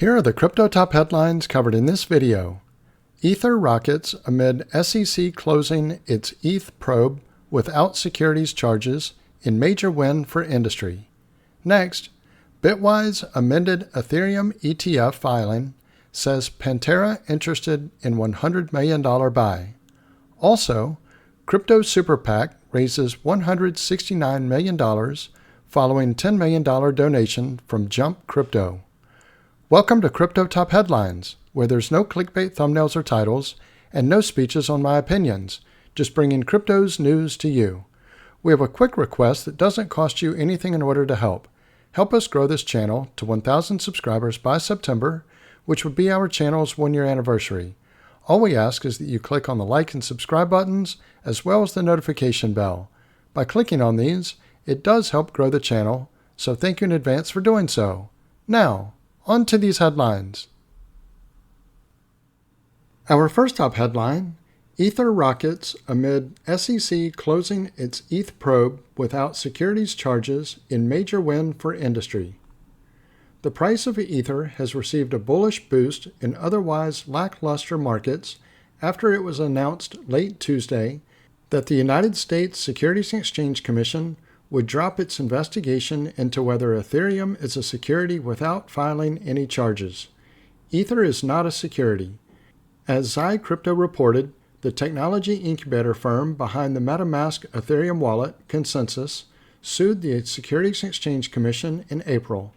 Here are the crypto top headlines covered in this video. Ether rockets amid SEC closing its ETH probe without securities charges in major win for industry. Next, Bitwise amended Ethereum ETF filing, says Pantera interested in $100 million buy. Also, Crypto Super PAC raises $169 million following $10 million donation from Jump Crypto. Welcome to Crypto Top Headlines, where there's no clickbait thumbnails or titles and no speeches on my opinions, just bringing crypto's news to you. We have a quick request that doesn't cost you anything in order to help. Help us grow this channel to 1,000 subscribers by September, which would be our channel's 1-year anniversary. All we ask is that you click on the like and subscribe buttons, as well as the notification bell. By clicking on these, it does help grow the channel, so thank you in advance for doing so. Now, on to these headlines. Our first top headline, Ether rockets amid SEC closing its ETH probe without securities charges in major win for industry. The price of Ether has received a bullish boost in otherwise lackluster markets after it was announced late Tuesday that the United States Securities and Exchange Commission would drop its investigation into whether Ethereum is a security without filing any charges. Ether is not a security. As Xi Crypto reported, the technology incubator firm behind the MetaMask Ethereum wallet, Consensus, sued the Securities and Exchange Commission in April.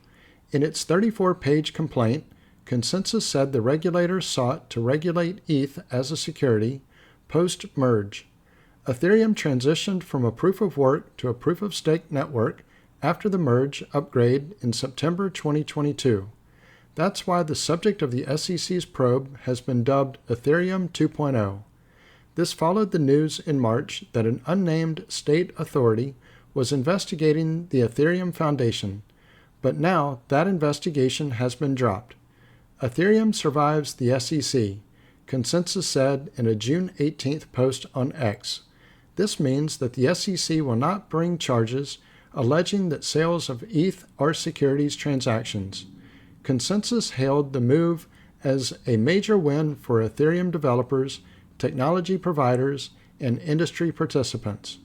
In its 34-page complaint, Consensus said the regulator sought to regulate ETH as a security post-merge. Ethereum transitioned from a proof-of-work to a proof-of-stake network after the merge upgrade in September 2022. That's why the subject of the SEC's probe has been dubbed Ethereum 2.0. This followed the news in March that an unnamed state authority was investigating the Ethereum Foundation, but now that investigation has been dropped. Ethereum survives the SEC, Consensus said in a June 18th post on X. This means that the SEC will not bring charges alleging that sales of ETH are securities transactions. Consensus hailed the move as a major win for Ethereum developers, technology providers, and industry participants.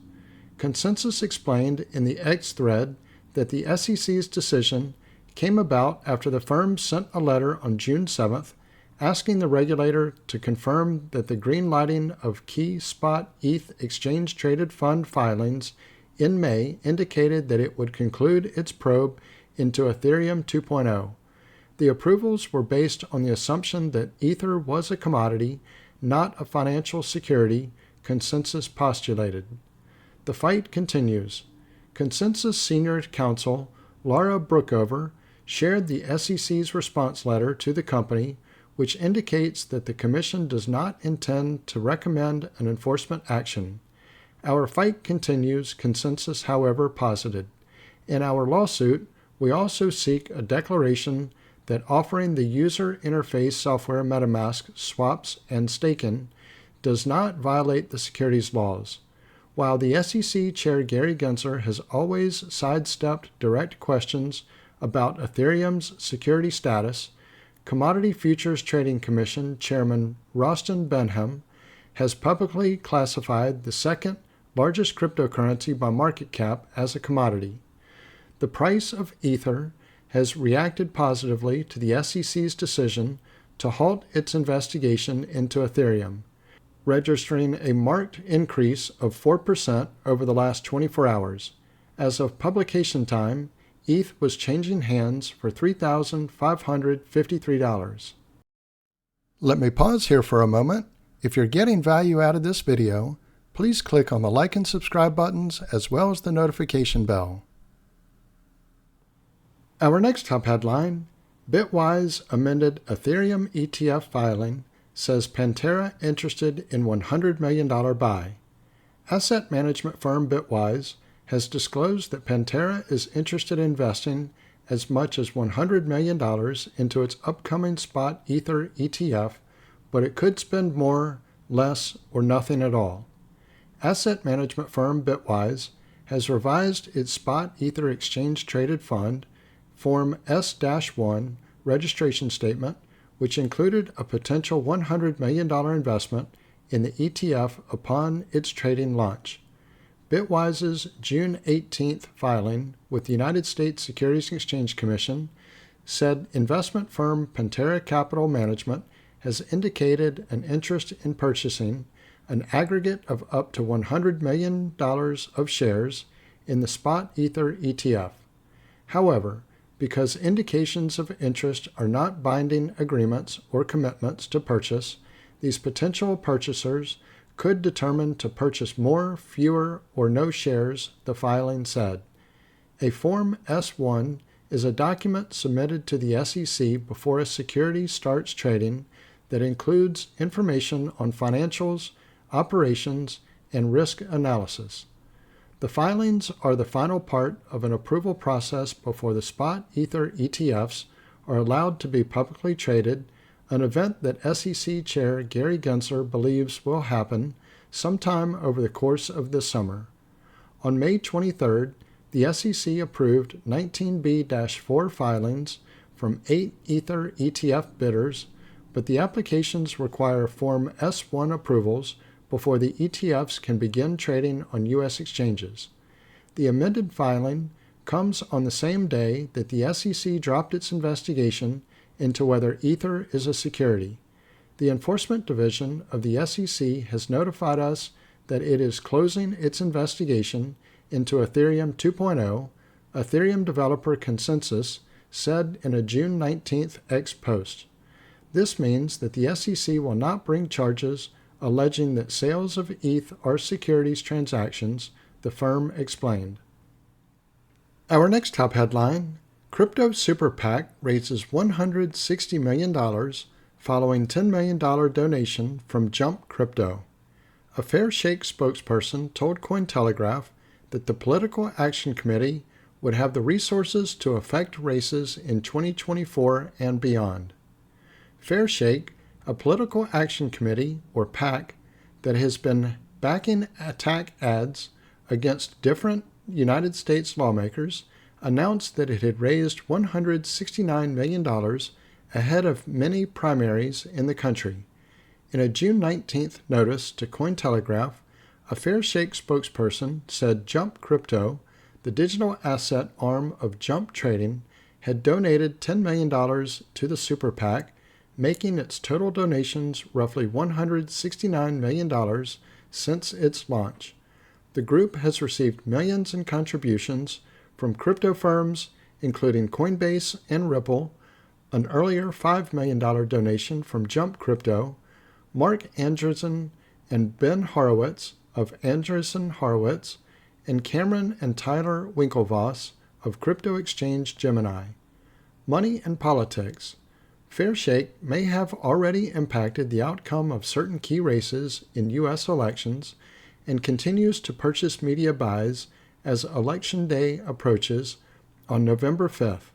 Consensus explained in the X thread that the SEC's decision came about after the firm sent a letter on June 7th asking the regulator to confirm that the greenlighting of key spot ETH exchange-traded fund filings in May indicated that it would conclude its probe into Ethereum 2.0. The approvals were based on the assumption that Ether was a commodity, not a financial security, Consensus postulated. The fight continues. Consensus senior counsel Laura Brookover shared the SEC's response letter to the company, which indicates that the Commission does not intend to recommend an enforcement action. Our fight continues, Consensus, however, posited. In our lawsuit, we also seek a declaration that offering the user interface software MetaMask swaps and staking does not violate the securities laws. While the SEC Chair Gary Gensler has always sidestepped direct questions about Ethereum's security status, Commodity Futures Trading Commission Chairman Rostin Benham has publicly classified the second largest cryptocurrency by market cap as a commodity. The price of Ether has reacted positively to the SEC's decision to halt its investigation into Ethereum, registering a marked increase of 4% over the last 24 hours. As of publication time, ETH was changing hands for $3,553. Let me pause here for a moment. If you're getting value out of this video, please click on the like and subscribe buttons as well as the notification bell. Our next top headline, Bitwise amended Ethereum ETF filing, says Pantera interested in $100 million buy. Asset management firm Bitwise has disclosed that Pantera is interested in investing as much as $100 million into its upcoming spot Ether ETF, but it could spend more, less, or nothing at all. Asset management firm Bitwise has revised its spot Ether exchange-traded fund, Form S-1, registration statement, which included a potential $100 million investment in the ETF upon its trading launch. Bitwise's June 18th filing with the United States Securities and Exchange Commission said investment firm Pantera Capital Management has indicated an interest in purchasing an aggregate of up to $100 million of shares in the spot Ether ETF. However, because indications of interest are not binding agreements or commitments to purchase, these potential purchasers could determine to purchase more, fewer, or no shares, the filing said. A Form S-1 is a document submitted to the SEC before a security starts trading that includes information on financials, operations, and risk analysis. The filings are the final part of an approval process before the spot Ether ETFs are allowed to be publicly traded, an event that SEC Chair Gary Gensler believes will happen sometime over the course of this summer. On May 23rd, the SEC approved 19B-4 filings from 8 Ether ETF bidders, but the applications require Form S-1 approvals before the ETFs can begin trading on U.S. exchanges. The amended filing comes on the same day that the SEC dropped its investigation into whether Ether is a security. The Enforcement Division of the SEC has notified us that it is closing its investigation into Ethereum 2.0, Ethereum Developer Consensus said in a June 19th X post. This means that the SEC will not bring charges alleging that sales of ETH are securities transactions, the firm explained. Our next top headline, Crypto Super PAC raises $160 million following $10 million donation from Jump Crypto. A Fairshake spokesperson told Cointelegraph that the Political Action Committee would have the resources to affect races in 2024 and beyond. Fairshake, a Political Action Committee, or PAC, that has been backing attack ads against different United States lawmakers, announced that it had raised $169 million ahead of many primaries in the country. In a June 19th notice to Cointelegraph, a Fairshake spokesperson said Jump Crypto, the digital asset arm of Jump Trading, had donated $10 million to the Super PAC, making its total donations roughly $169 million since its launch. The group has received millions in contributions from crypto firms, including Coinbase and Ripple, an earlier $5 million donation from Jump Crypto, Mark Andreessen and Ben Horowitz of Andreessen Horowitz, and Cameron and Tyler Winklevoss of crypto exchange Gemini. Money and politics. Fairshake may have already impacted the outcome of certain key races in U.S. elections and continues to purchase media buys as Election Day approaches on November 5th.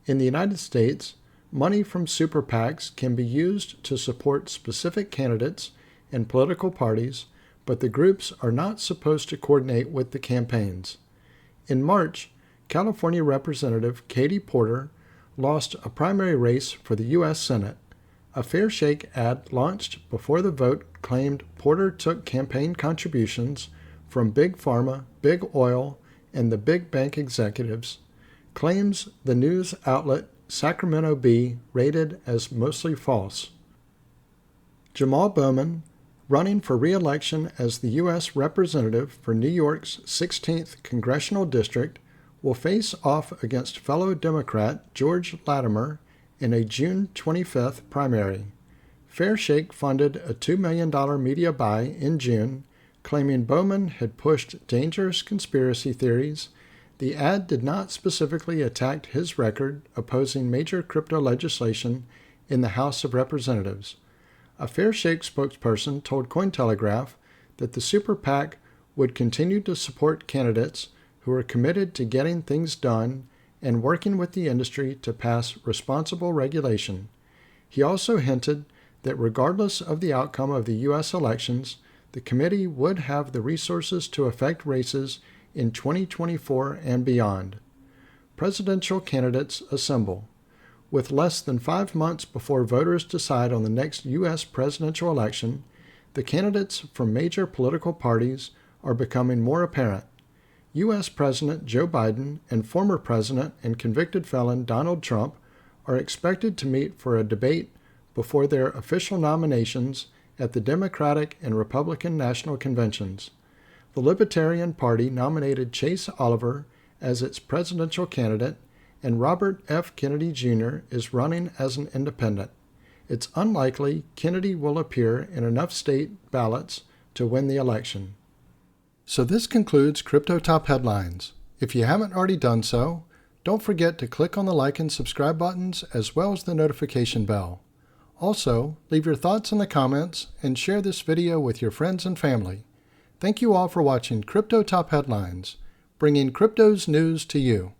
In the United States, money from super PACs can be used to support specific candidates and political parties, but the groups are not supposed to coordinate with the campaigns. In March, California Representative Katie Porter lost a primary race for the U.S. Senate. A Fairshake ad launched before the vote claimed Porter took campaign contributions from Big Pharma, Big Oil, and the big bank executives, claims the news outlet Sacramento Bee rated as mostly false. Jamal Bowman, running for re-election as the U.S. Representative for New York's 16th Congressional District, will face off against fellow Democrat George Latimer in a June 25th primary. Fairshake funded a $2 million media buy in June, claiming Bowman had pushed dangerous conspiracy theories. The ad did not specifically attack his record opposing major crypto legislation in the House of Representatives. A Fairshake spokesperson told Cointelegraph that the Super PAC would continue to support candidates who are committed to getting things done and working with the industry to pass responsible regulation. He also hinted that regardless of the outcome of the U.S. elections, the committee would have the resources to affect races in 2024 and beyond. Presidential candidates assemble. With less than 5 months before voters decide on the next U.S. presidential election, the candidates from major political parties are becoming more apparent. U.S. President Joe Biden and former President and convicted felon Donald Trump are expected to meet for a debate before their official nominations at the Democratic and Republican national conventions. The Libertarian Party nominated Chase Oliver as its presidential candidate, and Robert F. Kennedy Jr. is running as an independent. It's unlikely Kennedy will appear in enough state ballots to win the election. So this concludes Crypto Top Headlines. If you haven't already done so, don't forget to click on the like and subscribe buttons as well as the notification bell. Also, leave your thoughts in the comments and share this video with your friends and family. Thank you all for watching Crypto Top Headlines, bringing crypto's news to you.